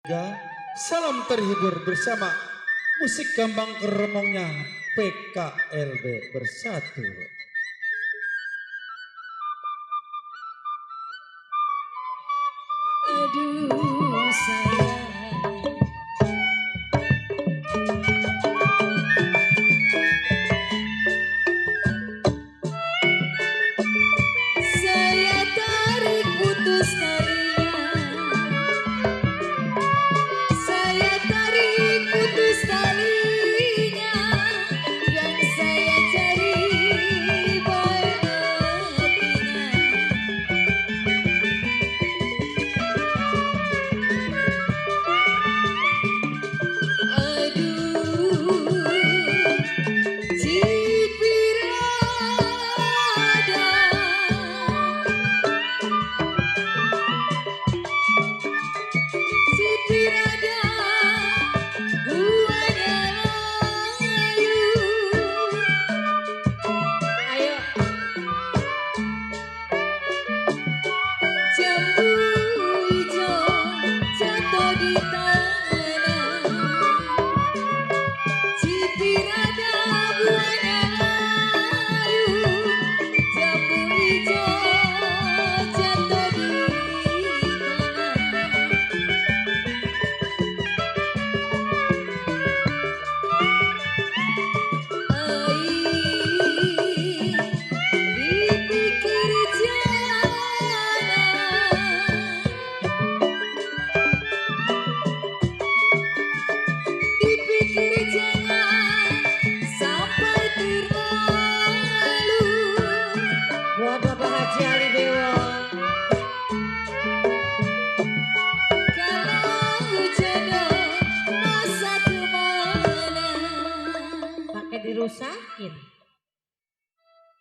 Salam terhibur bersama musik gambang keremongnya PKLB Bersatu. Aduh sayang, saya tarik putus talinya, saya tarik putus talinya, yang saya cari baik hatinya. Aduh, Cipirada, Cipirada, buahnya layu. Ayo, jambu hijau jatuh di tanah. Cipirada buahnya layu, jambu hijau jatuh di tanah. Dipikir jangan sampai terlalu. Buat Bapak Haji Ali Dewa, kalau jodoh masa kemana, pakai dirusakin.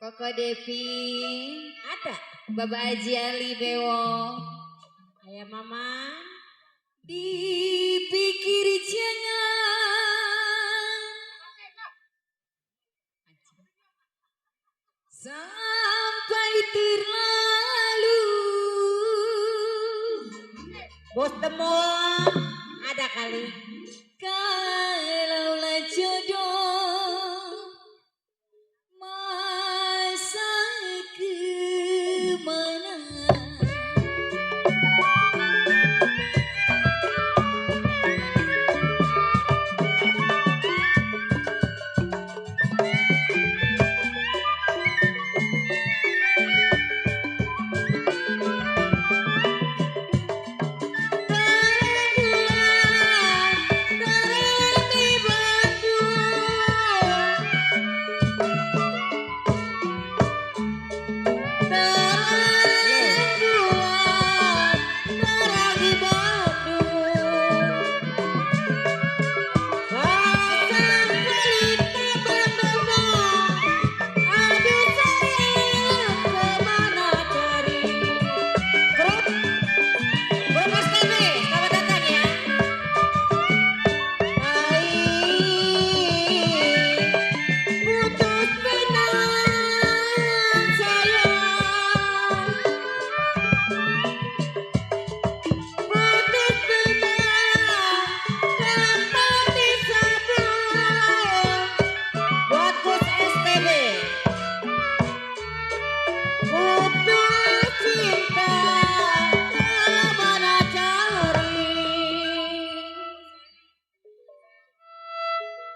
Koko Devi ada, Bapak Haji Ali Dewa, ayah mama. Dipikir jangan sampai terlalu. Bos Demol ada kali. Kalaulah jodoh masa kemana.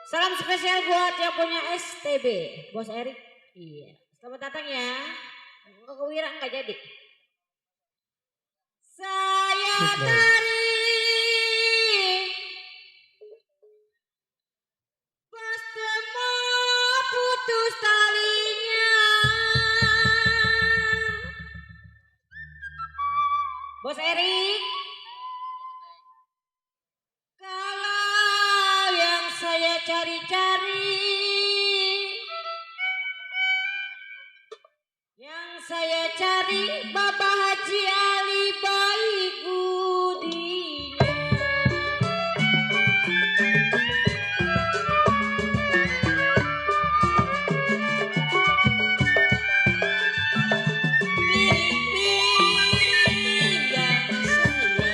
Salam spesial buat yang punya STB, Bos Erik. Iya, selamat datang ya. Kok Wira nggak jadi? Saya tarik pas temu putus talinya. Bos Erik, kalau yang saya cari-cari, yang saya cari Bapak Haji Ali baik budinya. Mirip pinggang saya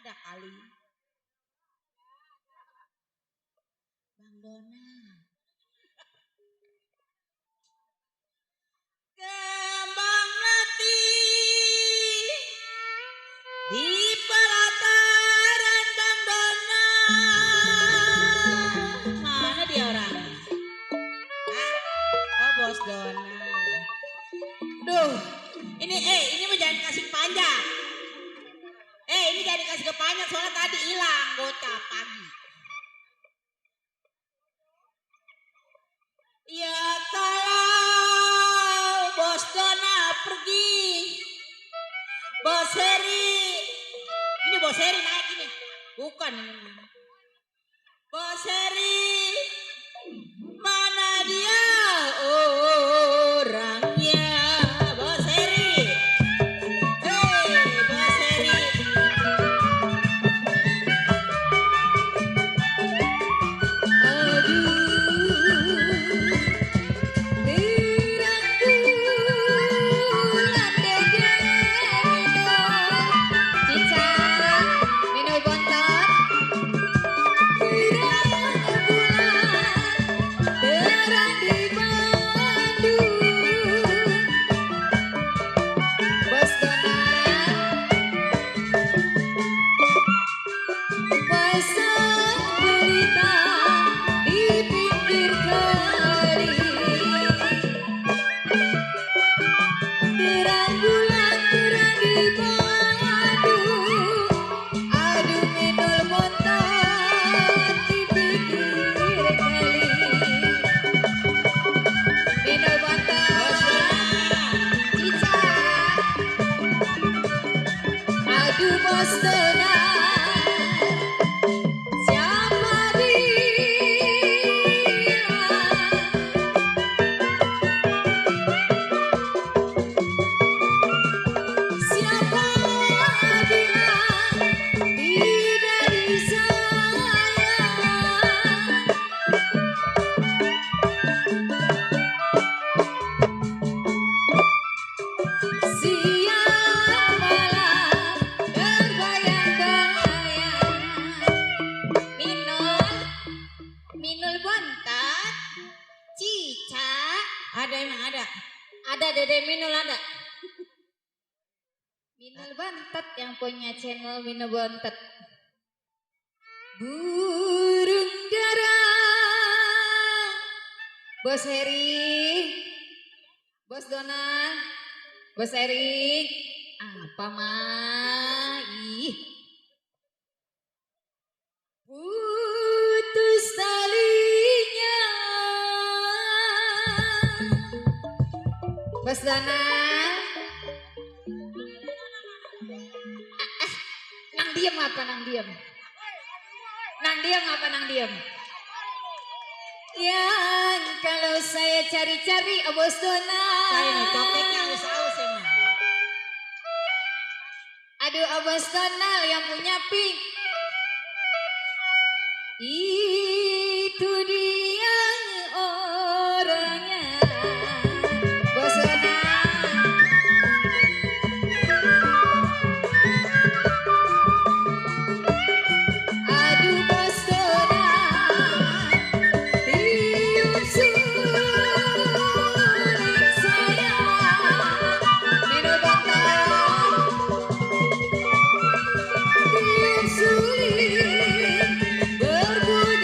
ada kali. Bang Dona. Kembang melati di pelataran Bang Dona. Mana dia orang? Ah, oh Bos Dona. Duh, ini mah jangan kasih panjang. Ini jangan dikasih kepanjang soalnya tadi hilang bocah pagi. Ya kalau Bos Dona pergi, Bos Heri, ini Bos Heri naik ini, bukan ini. Bos Heri, mana dia orangnya? Bos Heri, Bos Heri. Bos Dona, siapa bilang tidak disayang? Siang malam terbayang-bayang. Minul bontot, Cica. Ada emang ada. Ada Dede Minul ada. Minul bontot yang punya channel Minul bontot. Burung dara. Bos Heri, Bos Dona, Bos Erik, apa mah? Ih. Putus talinya. Bos Dona. Nang diem apa nang diem? Nang diem apa nang diem? Yang kalau saya cari-cari Bos Dona. Saya nih topiknya aus-aus emang. Aduh Bos Dona yang punya pink. Itu dia orangnya. Bos Dona. Aduh Bos Dona. Tiup suling saya. Minum bontot. Tiup suling berbunyi.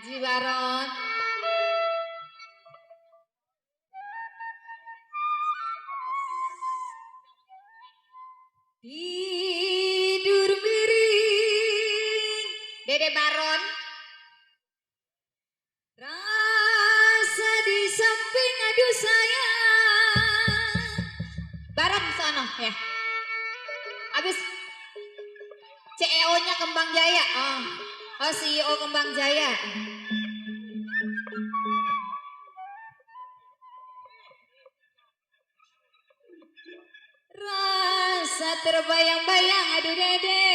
Aji Baron. Tidur miring. Dede Baron. Rasa di samping aduh sayang. Baron sono ya. Habis CEO-nya Kembang Jaya. Oh CEO Kembang Jaya. Rasa terbayang-bayang aduh dede.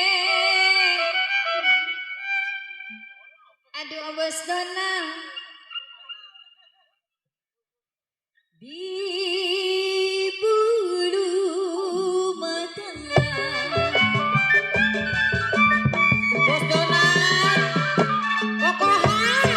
Aduh Bos Donang. Di bulu mata Bos Donang kokohan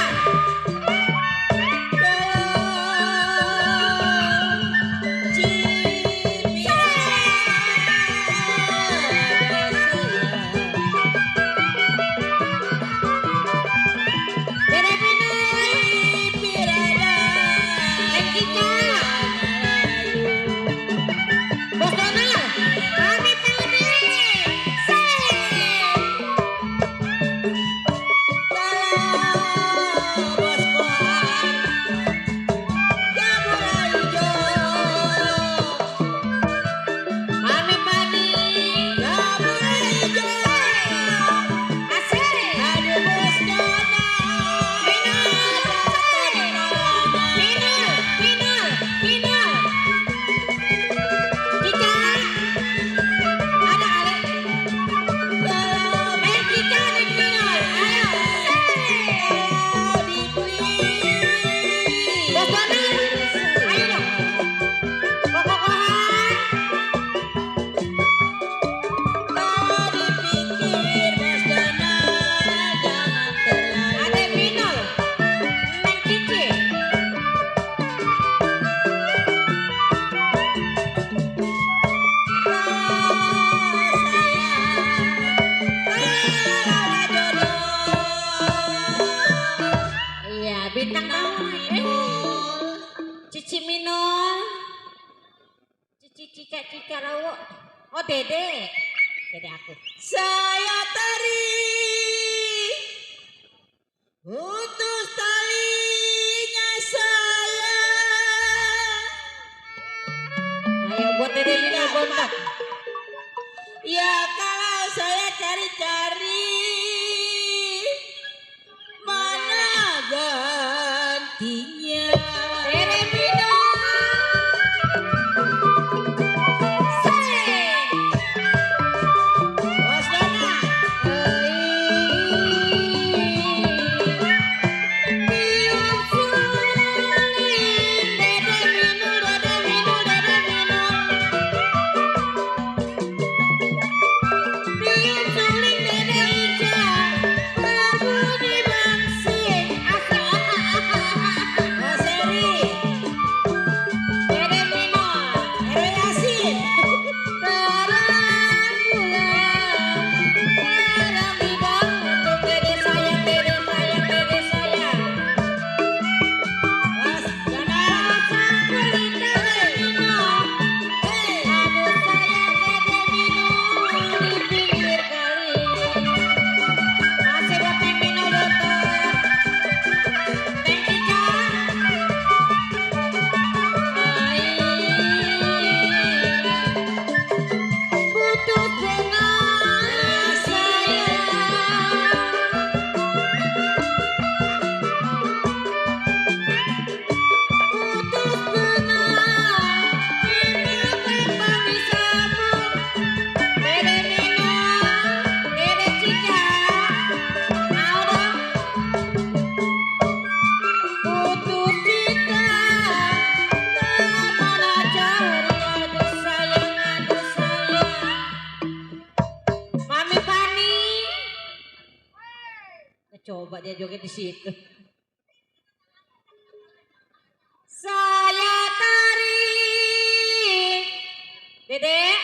bintang tamu Cici Minol, Cici Cica Rawo, oh Dede aku. Saya tari putus talinya saya. Ayo buat Dede Minol bontak. Ya kalau saya cari-cari mana gantinya. Dede Minol. Bos Dona. Coba dia joget di situ. Saya tarik. Dede,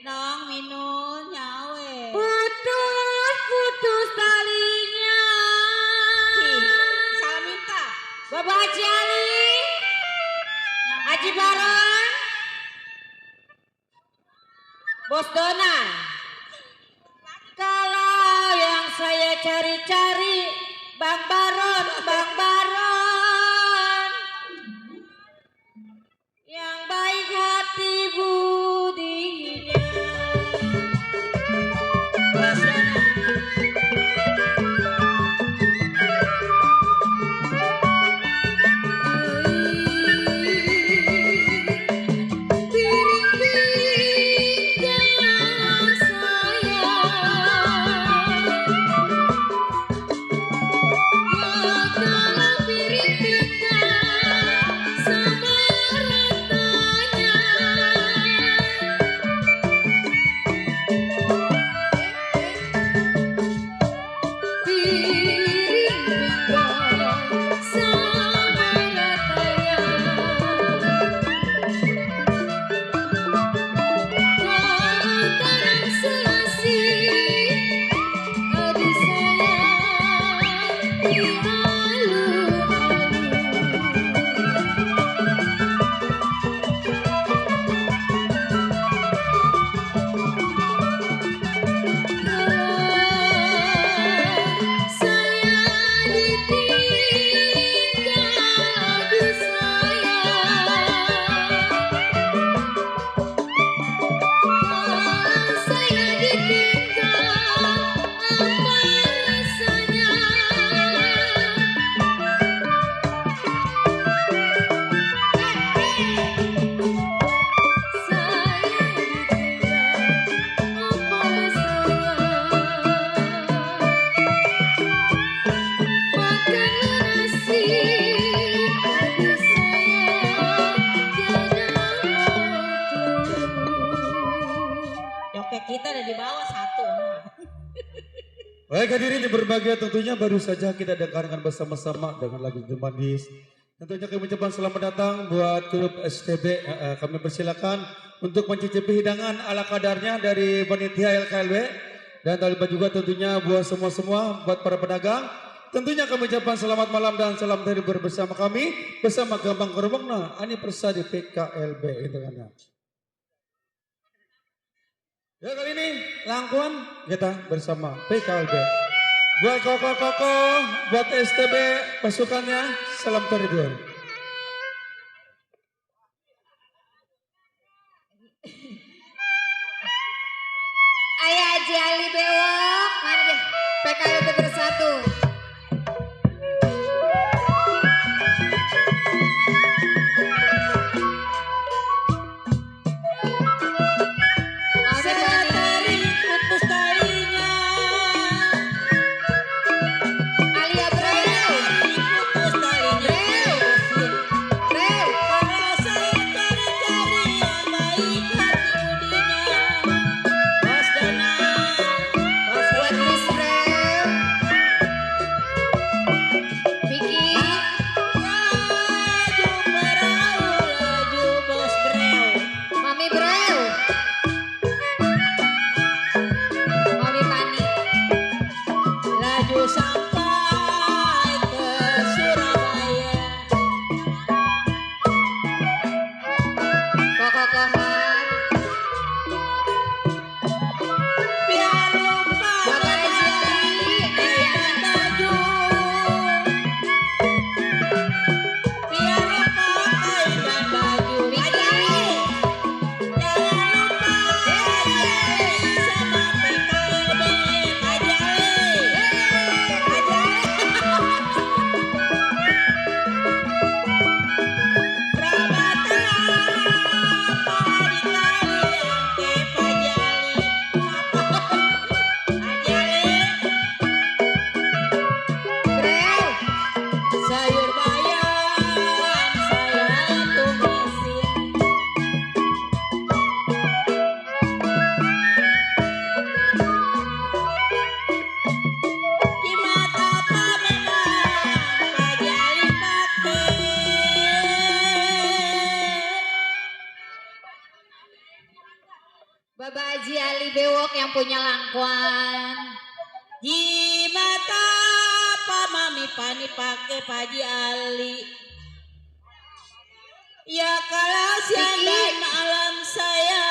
Nong Minul nyawe. putus talinya. Bos Dona. Kalau yang saya cari-cari Bang Baron, Bang Baron. Yang baik hati budinya. Bos Dona. Joket kita ada di bawah satu. Baik hadirin yang berbahagia, tentunya baru saja kita dengarkan bersama-sama dengan lagu The Mandis. Tentunya kami ucapkan selamat datang buat klub STB. Kami persilakan untuk mencicipi hidangan ala kadarnya dari panitia LKLB. Dan terlibat juga tentunya buat semua-semua, buat para pedagang. Tentunya kami ucapkan selamat malam dan salam dari bersama kami. Bersama Gambang Keromongna, Ani Persadi PKLB. Itu kan. Ya kali ini langkuan kita bersama PKLB. Buat koko-koko, buat STB pasukannya, salam Toridor. Ayah Haji Ali Bewok, mana deh? PKLB bersatu. Bapak Haji Ali Bewok yang punya langkuan. Di mata Pak Mami Pani pakai Pak Haji Ali. Ya kalau siang dan malam saya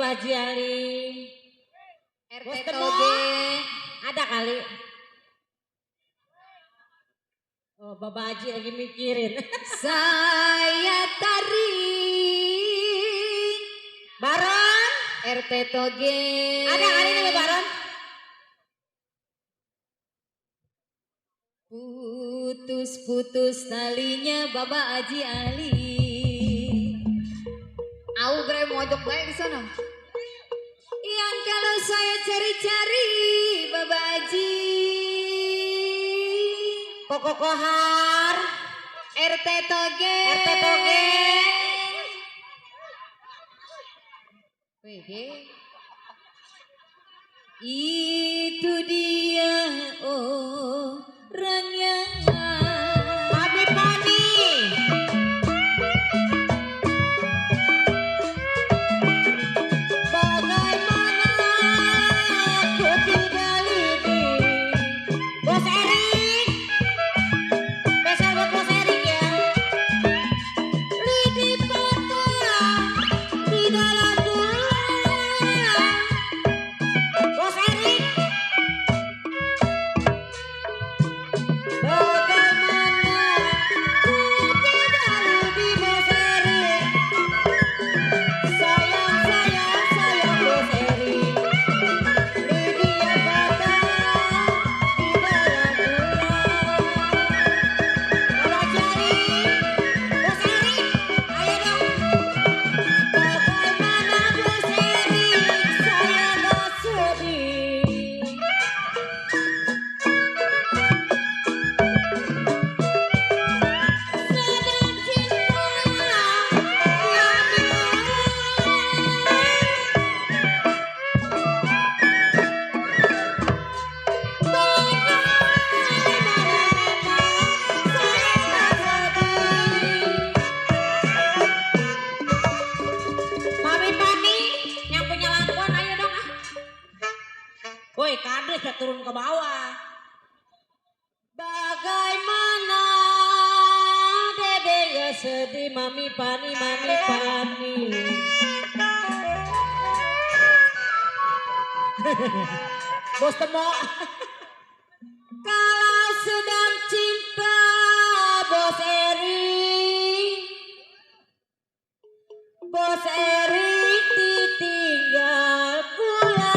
Bapak Haji Ali. RT Bos Toge. Ada kali. Oh, Bapak Haji lagi mikirin. Saya tarik. Baron, RT Toge. ada kali nih Baron. Putus-putus talinya Bapak Haji Ali. Au bre mojok baik di sana. Yang kalau saya cari-cari Bapak Haji. Koko Kohar, RT Toge. RT Toge. Wege. Itu dia orangnya. Mami Pani. Bagaimana aku tinggal ini. Bos Erik. Spesial buat Bos Erik ya. Lidi patah di dalam tulang. Bos Erik. Bagaimana ku tinggal di Boseri. Sayang, sayang, sayang Boseri. Lydia patah di dalam tulang. Bapak Haji Ali. Bos Erik. Ayo dong. Bagaimana Boseri, saya gak sedih. Sedang cinta yang Mami Pani yang punya lampuan ayo dong ah. Woi kades ya turun ke bawah. bagaimana Dede gak sedih Mami Pani, Mami Pani. Bos Temo. Kalau sedang cinta Bos Eri ditinggal pulang.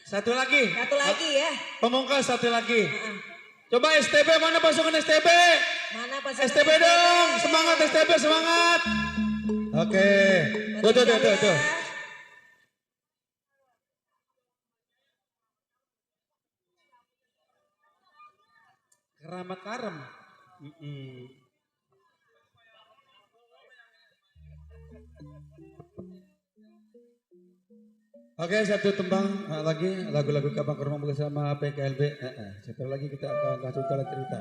Satu lagi. Satu lagi ya. Pemungkas satu lagi. Coba STB mana pasukan STB? Mana pasukan STB dong, semangat STB semangat. Oke, tuh. Keramat karem. Oke, satu tembang lagi lagu-lagu Kapang Kermang bersama PKLB. Setelah lagi kita akan langsung jalan cerita.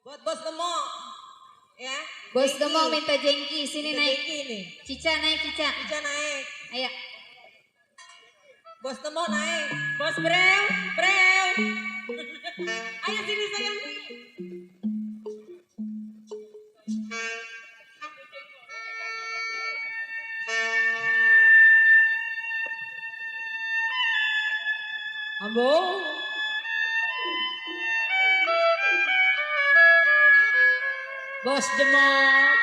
Buat bos Temo. Ya. Bos Demong minta jengki, sini Minta naik. jengki nih. Cica naik, Cica. Ica naik. Ayo. Bos Temo naik. Bos Brew, Brew. Ayo sini sayang. Ambo. Bos Demong.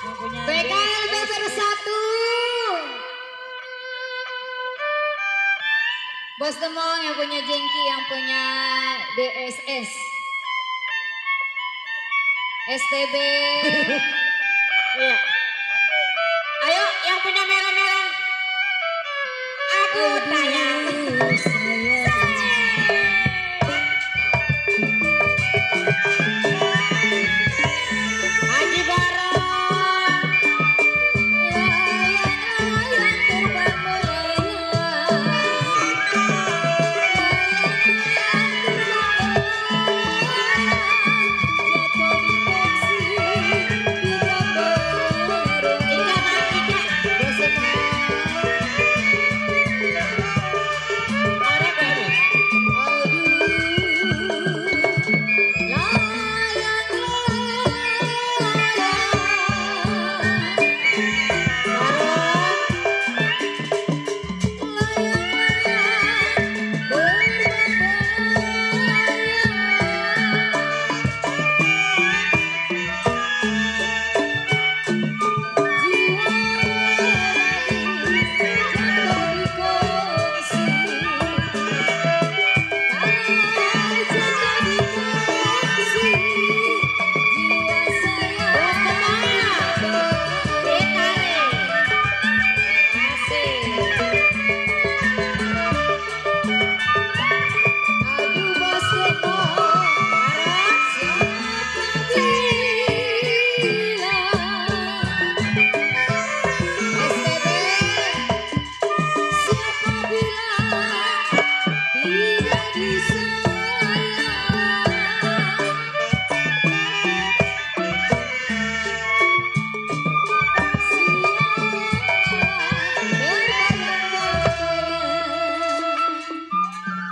Yang punya PKLB bersatu. Bos Demong yang punya jengki, yang punya DSS. STB. Iya. Ayo yang punya merah-merah. Aku tayang. Haji Barang. Layang-layang terbang melayang. Jatuh di taksi, di gambar. Ika naik Ika. Bos Demong. Orek baru.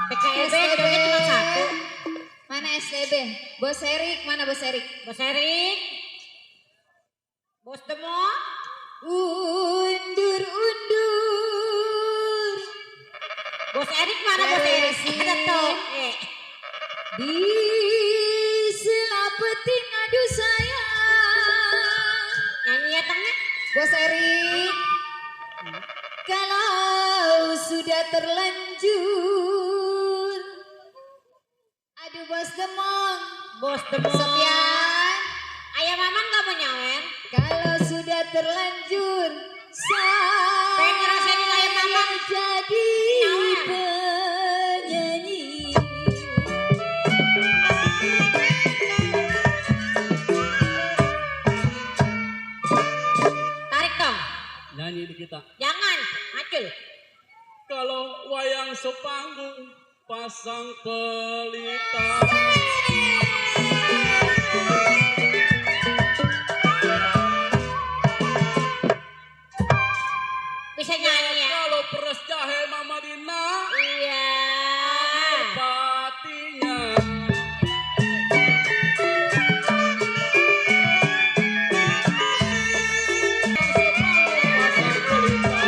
PKLB joget cuma satu. Mana STB? Bos Erik, mana Bos Erik? Bos Erik. Bos Temo. Undur-undur Bos Erik mana Bos Erik? Ada tuh. di selapetin adu sayang. Nyanyi ya tengah. Bos Erik, kalau sudah terlanjur, aduh Bos Demong, Bos Temo. Sofian, Ayah Maman gak mau nyawer. kalau sudah terlanjur, Pengen ngerasain ayam Maman. jadi Nyawer. penyanyi. Tarik dong. Nyanyi di kita. Jangan. Acul. Kalau wayang sepanggung pasang pelita. Bisa nyanyi ya. Kalau peres jahe Mama Dina Iya. patinya. Pasang pelita.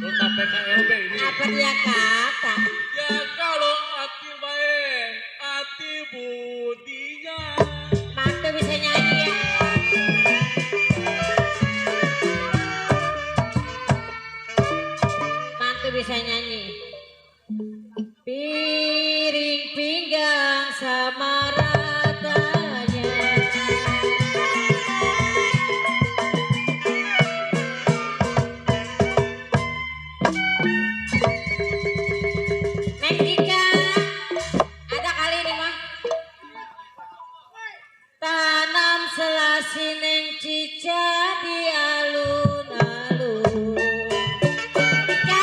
Kota PKLB ini. Apa dia kata? Ya kalau hati baik, hati budinya. Mantu bisa nyanyi ya. Mantu bisa nyanyi. Piring pinggang sama ratanya. Neng Ika, ada kali ini mah. Tanam selasi neng cica di alun-alun. Cica,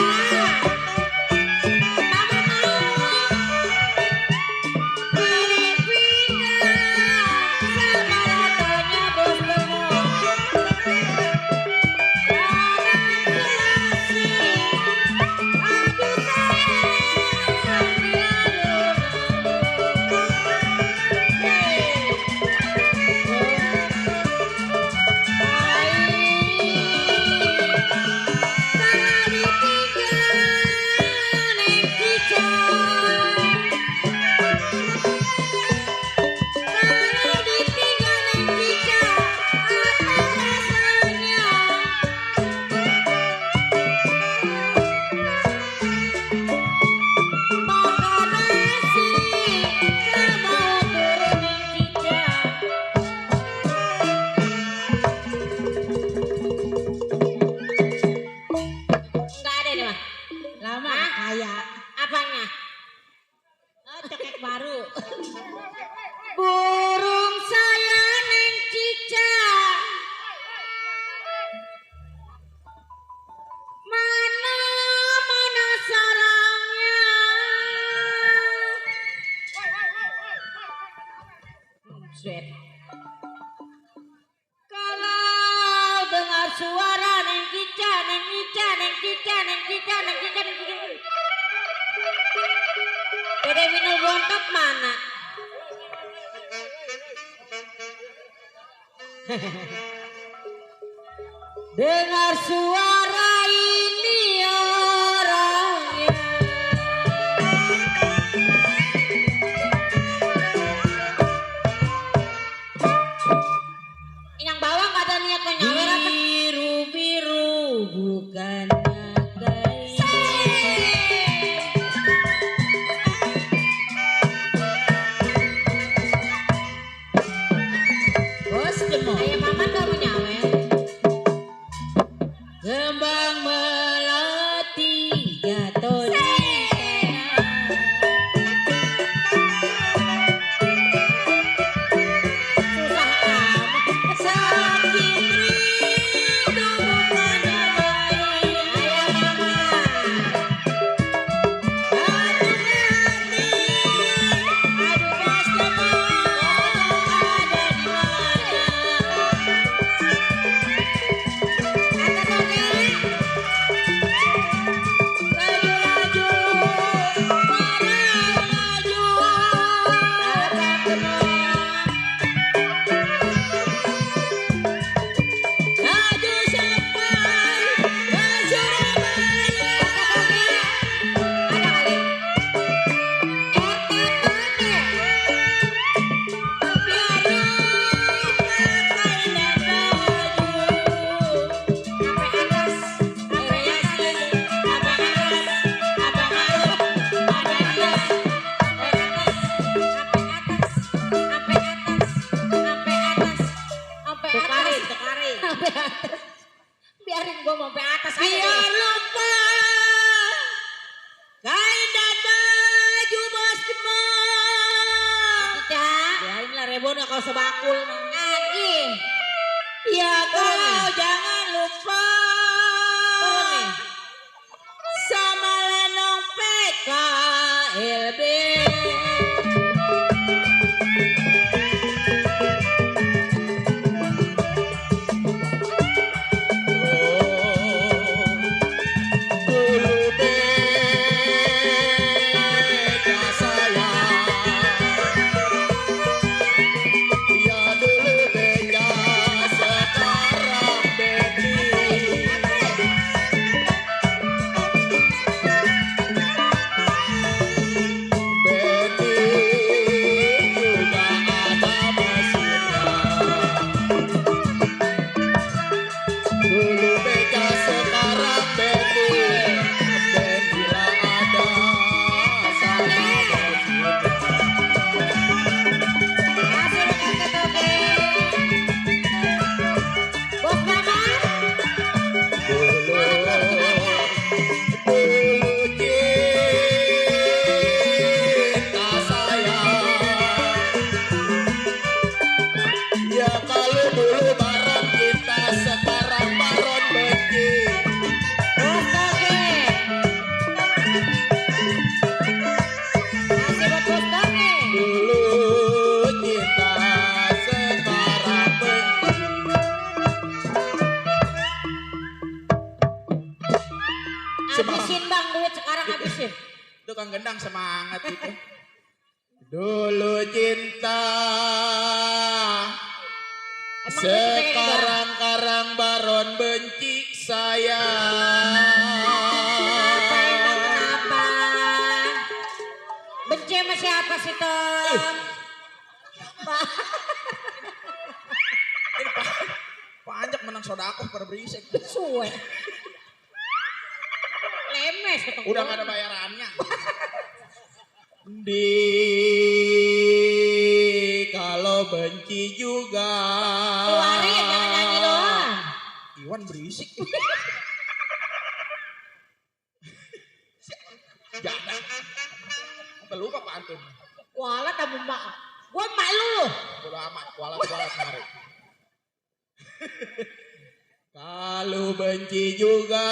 mama mau piring pinggang sama ratonya bos temuk. Tanam selasi, aduh sayang di alun-alun. Enggak ada nih mah. Lama kayak apanya? Oh, cekek baru. Burung saya neng cica. Mana mana sarangnya? Sweet. Kalau dengar suara neng cica, neng cica, neng cica, neng cica, neng cica, neng cica. Dede minum bontot mana? Dengar suara ini orangnya. Yang bawah gak ada niat mau nyawer apa? Biru-biru bukannya gaya. Bos demo. Ayah mama gak mau nyawer. Kembang melati jatuh di tanah. Susah amat. Sakit rindu bukannya baik. Ayah mama. Aduh hati. Aduh bos demo. Ada di mana? Kata toge. Laju laju. Parah laju. Apa kena? Laju sampai ke Surabaya. Ada kali. Biar pakai dan baju. Sampai atas, sampai yasin, sampai atas, sampai malu, ada dia. Sampai atas, sampai atas, sampai atas, sampai atas, sampai atas, sampai atas. Biarin gua mau sampai atas aja. Biar lupa kain dan baju bos demam. Cica, biarin lah rebon kalau sebakul. Anjing. Ya kalau jangan lupa sama Lenong PKLB. Habisin bang duit sekarang habisin. Itu Kang Gendang semangat itu. Dulu cinta, sekarang karang baron benci saya. Kenapa? Benci sama siapa sih Tom? Ini panjang menang sodakoh pada berisik. Suwe. Lemes. Udah gak ada bayarannya. Kalau benci juga. Keluarin jangan nyanyi doang. Iwan berisik. Jangan. Sampai lupa pantun. Kualat tamu mbak. Gue emak lu. Bodo amat, kualat mari. Kalau benci juga,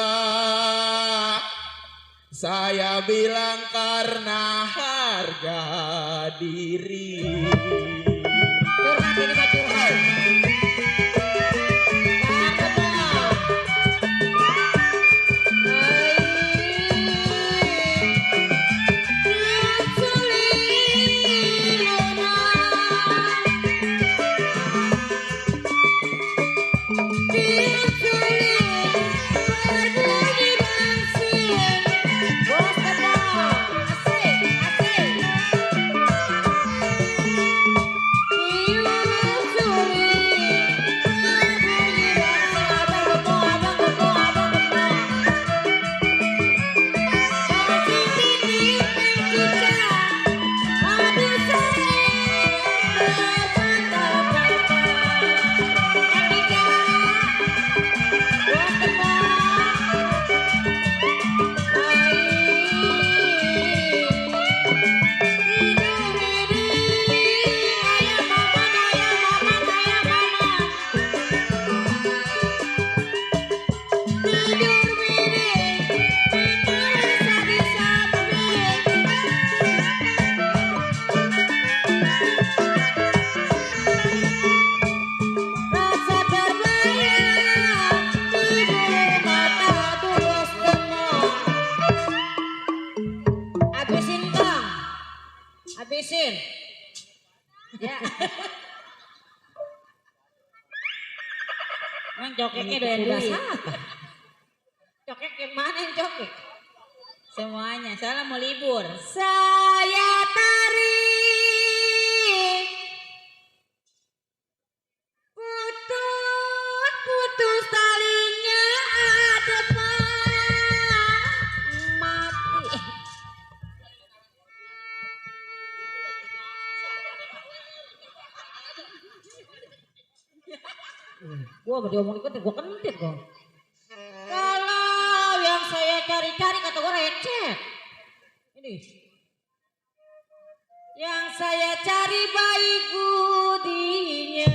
saya bilang karena harga diri. Curhat ini mah curhat. Habisin. Ya. Emang cokeknya doyan duit. Cokek yang mana yang cokek? Semuanya, soalnya mau libur. Saya tarik. Putus talinya ada mati. Gua mau diomongin kentit, gua kentit gua. Kalau yang saya cari-cari kata gua receh. Ini. Yang saya cari baik budinya.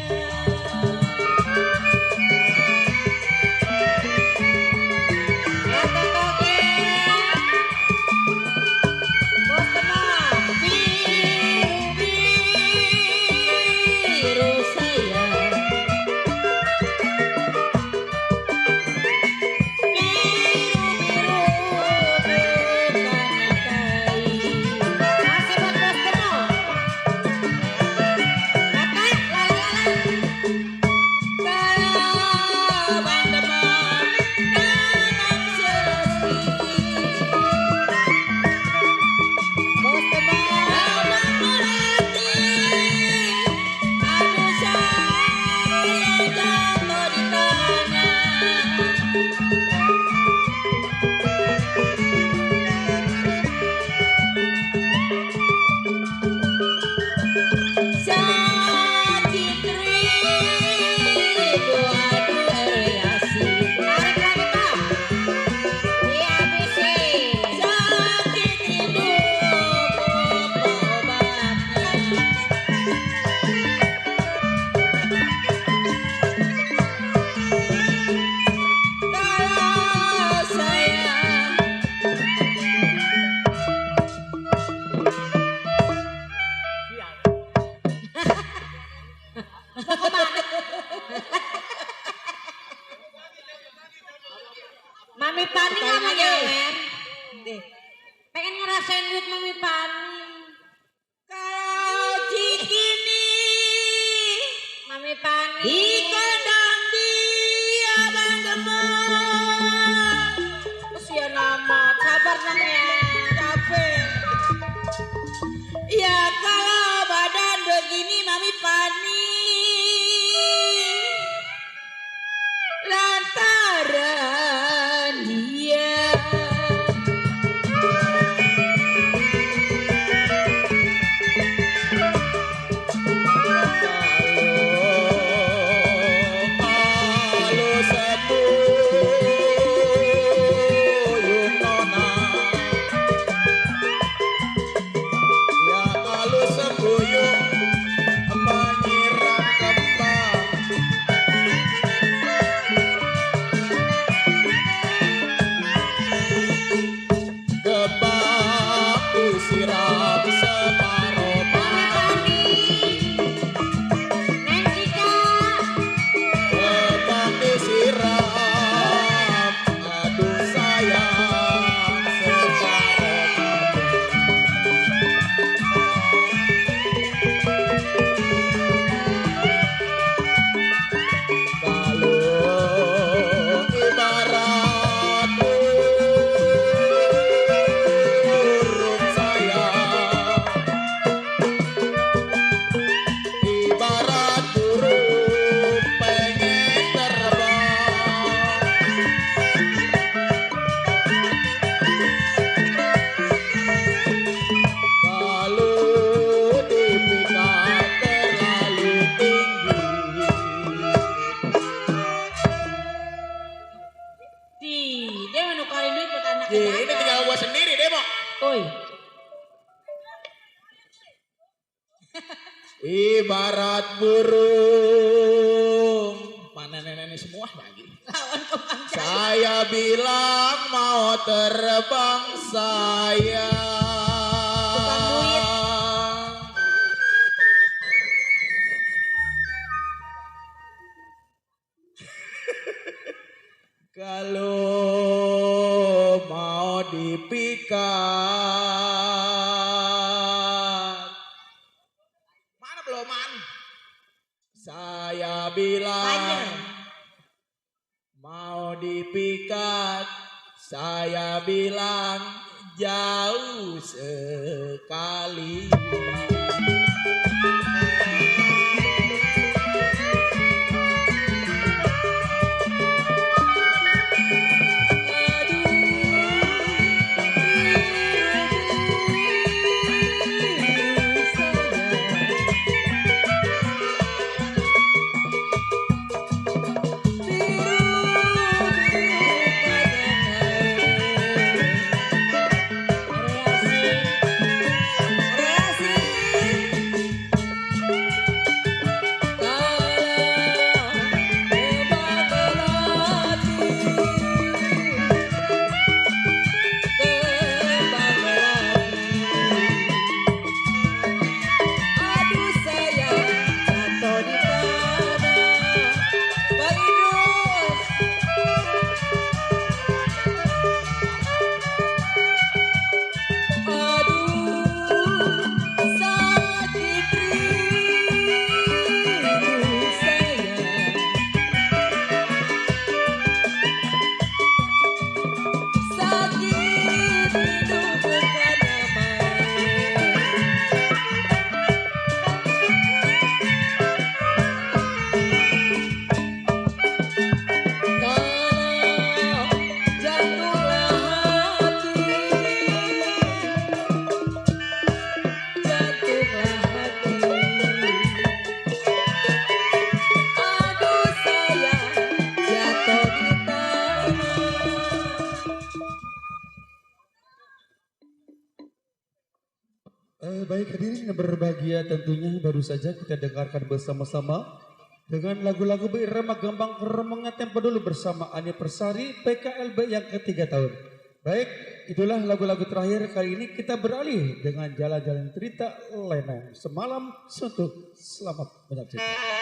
Mami Pani nggak mau nyawer. deh. Pengen ngerasain duit Mami Pani. Kalau cikini Mami Pani. di kandang dia bang gemuk. Kesian amat, sabar dong ya. Capek. Ya kalau badan begini Mami Pani lantaran dia. Halo sepuyung nona. Ya halo sepuyung menyiram kembang. Kembang disiram separuh Mami Pani. Neng Tika. kembang disiram, aduh sayang separuh kalau ibarat burung sayang, ibarat burung pengen terbang. Kalau dipikat terlalu tinggi, Dia mau nukarin duit buat anak ini tinggal gua sendiri deh, Mo. Oi. Ibarat burung, mana nenek semua lagi. Lawan kembang jaya. Saya bilang mau terbang saya. duit. Kalau mau dipikat, mana beloman? Saya bilang Panjer. mau dipikat, saya bilang jauh sekali. Baik hadirin yang berbahagia, tentunya baru saja kita dengarkan bersama-sama dengan lagu-lagu berirama gambang keremengat yang peduli bersama Ani Persari PKLB yang ketiga tahun. Baik, itulah lagu-lagu terakhir kali ini. Kita beralih dengan jalan-jalan cerita lainnya. Semalam suntuk, selamat menyaksikan.